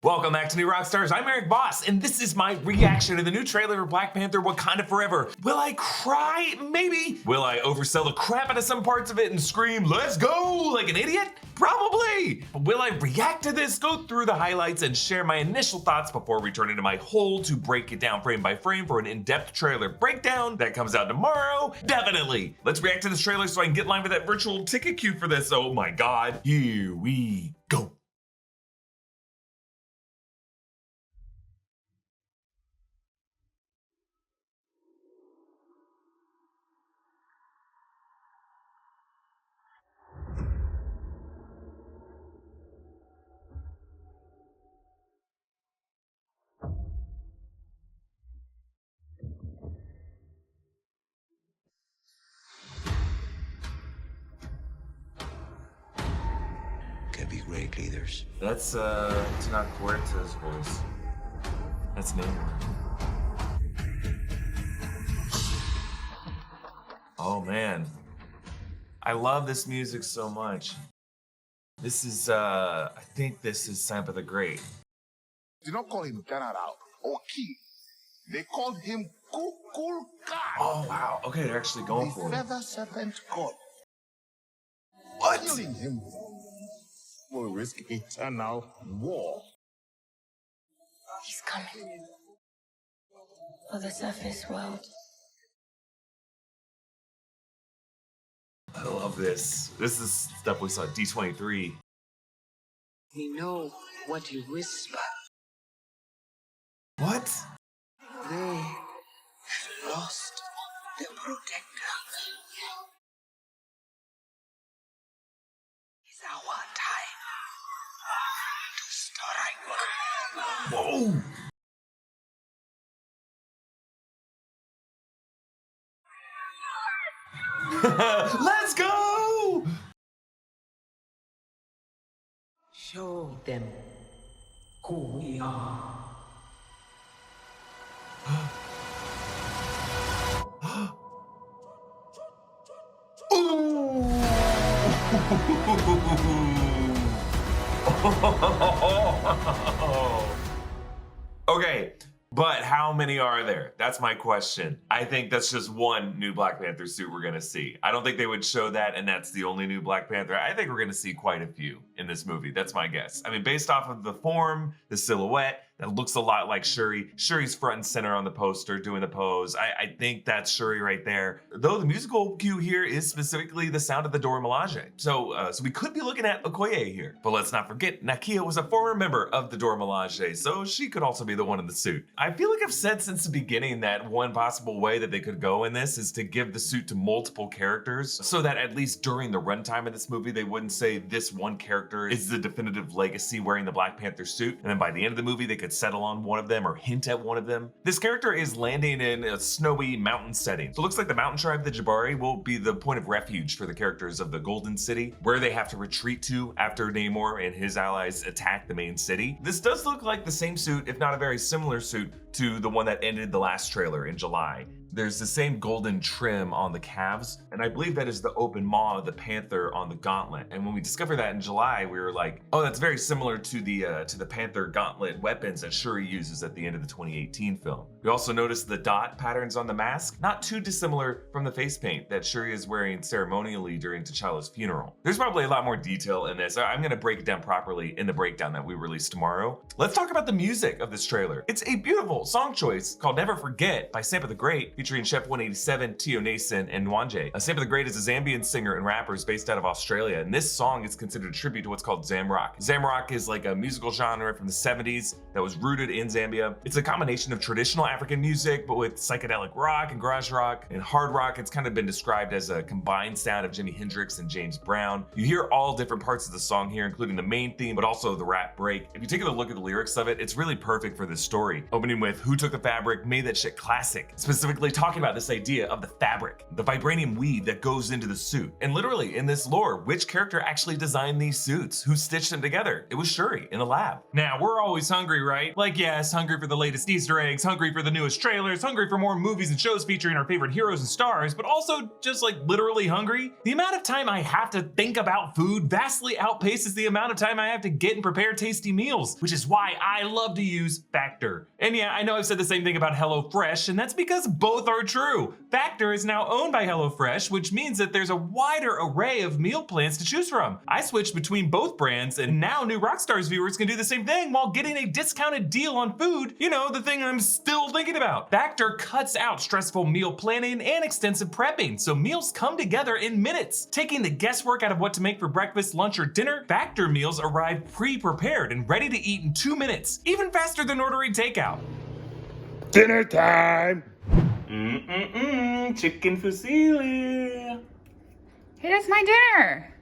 Welcome back to New Rockstars. I'm Erik Voss, and this is my reaction to the new trailer for Black Panther Wakanda Forever. Will I cry? Maybe. Will I oversell the crap out of some parts of it and scream, "Let's go," like an idiot? Probably. But will I react to this, go through the highlights, and share my initial thoughts before returning to my hole to break it down frame by frame for an in-depth trailer breakdown that comes out tomorrow? Definitely. Let's react to this trailer so I can get in line with that virtual ticket queue for this. Oh my God. Here we go. Be great leaders. That's Tana Huerta's voice. That's Namor. Oh man, I love this music so much. This is I think this is Sampa the Great. Did not call him General or King. They called him Kukulkan. Oh wow, okay, they're actually going for the it. feather serpent god. What? Killing him will risk eternal war. He's coming for the surface world. I love this. This is stuff we saw at D23. We know what you whisper. What? They have lost their protector. It's our time to strike. Whoa! Let's go! Show them who we are. Okay, but how many are there? That's my question. I think that's just one new Black Panther suit we're gonna see. I don't think they would show that and that's the only new Black Panther. I think we're gonna see quite a few in this movie. That's my guess. I mean, based off of the form, the silhouette, that looks a lot like Shuri. Shuri's front and center on the poster doing the pose. I think that's Shuri right there. Though the musical cue here is specifically the sound of the Dora Milaje. So we could be looking at Okoye here. But let's not forget, Nakia was a former member of the Dora Milaje, so she could also be the one in the suit. I feel like I've said since the beginning that one possible way that they could go in this is to give the suit to multiple characters so that at least during the runtime of this movie, they wouldn't say this one character is the definitive legacy wearing the Black Panther suit. And then by the end of the movie, they could settle on one of them or hint at one of them. This character is landing in a snowy mountain setting. So it looks like the mountain tribe, the Jabari, will be the point of refuge for the characters of the Golden City, where they have to retreat to after Namor and his allies attack the main city. This does look like the same suit, if not a very similar suit, to the one that ended the last trailer in July. There's the same golden trim on the calves, and I believe that is the open maw of the panther on the gauntlet. And when we discovered that in July, we were like, oh, that's very similar to the panther gauntlet weapons that Shuri uses at the end of the 2018 film. We also noticed the dot patterns on the mask, not too dissimilar from the face paint that Shuri is wearing ceremonially during T'Challa's funeral. There's probably a lot more detail in this. I'm gonna break it down properly in the breakdown that we release tomorrow. Let's talk about the music of this trailer. It's a beautiful song choice called Never Forget by Sampa the Great, featuring Chef 187, Tio Nason, and Nwanje. Sampa the Great is a Zambian singer and rapper based out of Australia, and this song is considered a tribute to what's called Zamrock. Zamrock is like a musical genre from the 70s that was rooted in Zambia. It's a combination of traditional African music, but with psychedelic rock and garage rock and hard rock. It's kind of been described as a combined sound of Jimi Hendrix and James Brown. You hear all different parts of the song here, including the main theme, but also the rap break. If you take a look at the lyrics of it, it's really perfect for this story. Opening with, "Who took the fabric, made that shit classic." Specifically, really talking about this idea of the fabric, the vibranium weave that goes into the suit. And literally in this lore, which character actually designed these suits? Who stitched them together? It was Shuri in a lab. Now, we're always hungry, right? Like, yes, hungry for the latest Easter eggs, hungry for the newest trailers, hungry for more movies and shows featuring our favorite heroes and stars, but also just like literally hungry. The amount of time I have to think about food vastly outpaces the amount of time I have to get and prepare tasty meals, which is why I love to use Factor. And yeah, I know I've said the same thing about HelloFresh, and that's because both are true. Factor is now owned by HelloFresh, which means that there's a wider array of meal plans to choose from. I switched between both brands, and now new Rockstars viewers can do the same thing while getting a discounted deal on food. You know, the thing I'm still thinking about. Factor cuts out stressful meal planning and extensive prepping, so meals come together in minutes. Taking the guesswork out of what to make for breakfast, lunch, or dinner, Factor meals arrive pre-prepared and ready to eat in 2 minutes, even faster than ordering takeout. Dinner time! Chicken fusilli. Hey, that's my dinner.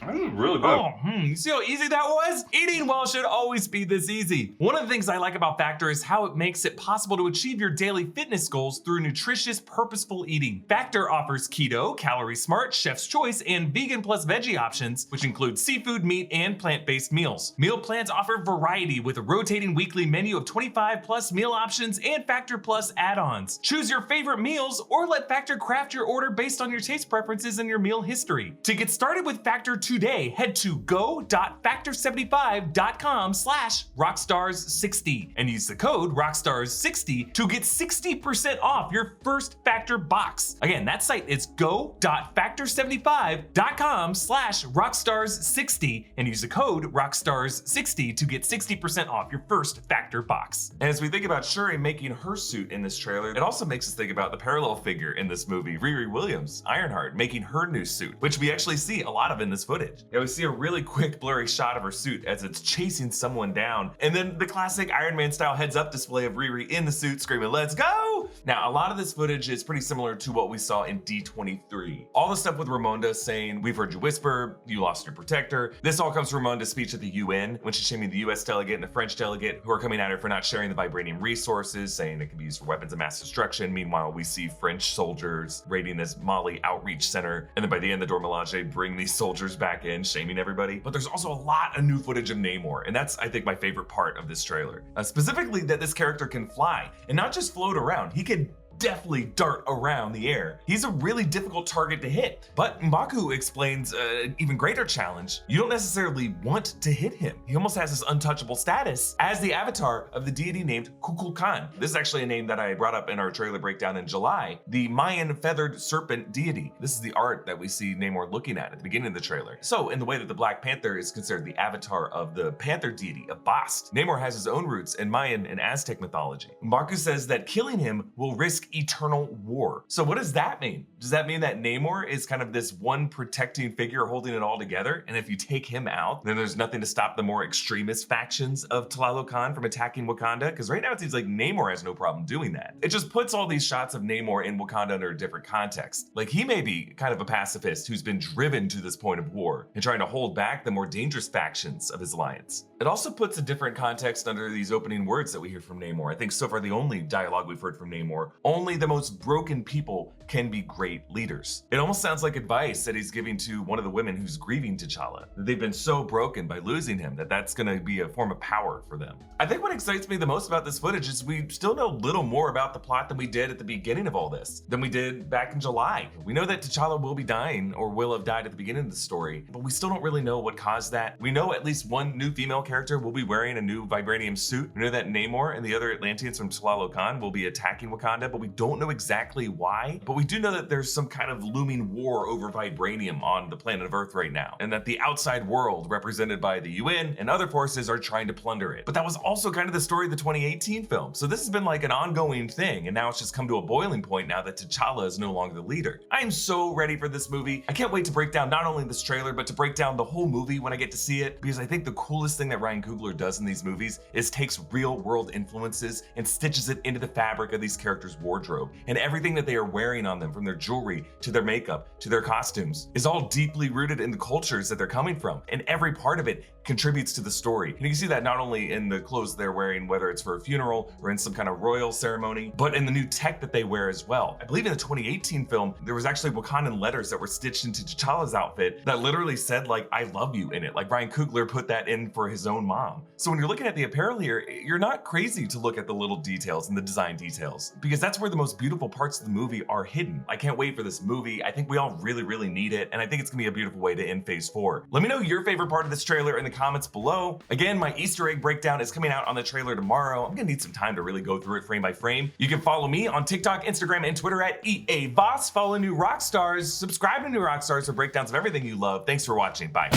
This is really good. You see how easy that was? Eating well should always be this easy. One of the things I like about Factor is how it makes it possible to achieve your daily fitness goals through nutritious, purposeful eating. Factor offers keto, calorie smart, chef's choice, and vegan plus veggie options, which include seafood, meat, and plant-based meals. Meal plans offer variety with a rotating weekly menu of 25 plus meal options and Factor Plus add-ons. Choose your favorite meals or let Factor craft your order based on your taste preferences and your meal history. To get started with Factor today, head to go.factor75.com/rockstars60 and use the code rockstars60 to get 60% off your first Factor box. Again, that site is go.factor75.com/rockstars60 and use the code rockstars60 to get 60% off your first Factor box. And as we think about Shuri making her suit in this trailer, it also makes us think about the parallel figure in this movie, Riri Williams Ironheart, making her new suit, which we actually see a lot of in this footage. Yeah, we see a really quick blurry shot of her suit as it's chasing someone down, and then the classic Iron Man style heads up display of Riri in the suit screaming, "Let's go!" Now, a lot of this footage is pretty similar to what we saw in D23. All the stuff with Ramonda saying, "We've heard you whisper, you lost your protector." This all comes from Ramonda's speech at the UN when she's shaming the US delegate and the French delegate who are coming at her for not sharing the vibranium resources, saying it can be used for weapons of mass destruction. Meanwhile, we see French soldiers raiding this Mali outreach center, and then by the end, the Dora Milaje bring these soldiers back in, shaming everybody. But there's also a lot of new footage of Namor, and that's, I think, my favorite part of this trailer. Specifically that this character can fly, and not just float around. He can definitely dart around the air. He's a really difficult target to hit. But M'Baku explains an even greater challenge. You don't necessarily want to hit him. He almost has this untouchable status as the avatar of the deity named Kukulkan. This is actually a name that I brought up in our trailer breakdown in July. The Mayan feathered serpent deity. This is the art that we see Namor looking at the beginning of the trailer. So in the way that the Black Panther is considered the avatar of the panther deity of Bast, Namor has his own roots in Mayan and Aztec mythology. M'Baku says that killing him will risk eternal war. So what does that mean? Does that mean that Namor is kind of this one protecting figure holding it all together? And if you take him out, then there's nothing to stop the more extremist factions of Tlalocan from attacking Wakanda? Because right now it seems like Namor has no problem doing that. It just puts all these shots of Namor in Wakanda under a different context. Like, he may be kind of a pacifist who's been driven to this point of war and trying to hold back the more dangerous factions of his alliance. It also puts a different context under these opening words that we hear from Namor. I think so far the only dialogue we've heard from Namor, only the most broken people can be great leaders. It almost sounds like advice that he's giving to one of the women who's grieving T'Challa, that they've been so broken by losing him that that's gonna be a form of power for them. I think what excites me the most about this footage is we still know little more about the plot than we did at the beginning of all this, than we did back in July. We know that T'Challa will be dying or will have died at the beginning of the story, but we still don't really know what caused that. We know at least one new female character will be wearing a new vibranium suit. We know that Namor and the other Atlanteans from Tlalocan will be attacking Wakanda, but we don't know exactly why. But we do know that there's some kind of looming war over vibranium on the planet of Earth right now, and that the outside world, represented by the UN and other forces, are trying to plunder it. But that was also kind of the story of the 2018 film. So this has been like an ongoing thing, and now it's just come to a boiling point now that T'Challa is no longer the leader. I am so ready for this movie. I can't wait to break down not only this trailer, but to break down the whole movie when I get to see it, because I think the coolest thing that Ryan Coogler does in these movies is takes real world influences and stitches it into the fabric of these characters' wardrobe. And everything that they are wearing on them, from their jewelry to their makeup to their costumes, is all deeply rooted in the cultures that they're coming from. And every part of it contributes to the story. And you can see that not only in the clothes they're wearing, whether it's for a funeral or in some kind of royal ceremony, but in the new tech that they wear as well. I believe in the 2018 film, there was actually Wakandan letters that were stitched into T'Challa's outfit that literally said like, I love you in it. Like Ryan Coogler put that in for his own mom. So when you're looking at the apparel here, you're not crazy to look at the little details and the design details, because that's where the most beautiful parts of the movie are hidden. I can't wait for this movie. I think we all really need it, and I think it's gonna be a beautiful way to end phase 4. Let me know your favorite part of this trailer in the comments below. Again, my Easter egg breakdown is coming out on the trailer tomorrow. I'm gonna need some time to really go through it frame by frame. You can follow me on TikTok, Instagram, and Twitter at EA Voss. Follow New Rockstars, subscribe to New Rockstars for breakdowns of everything you love. Thanks for watching. Bye.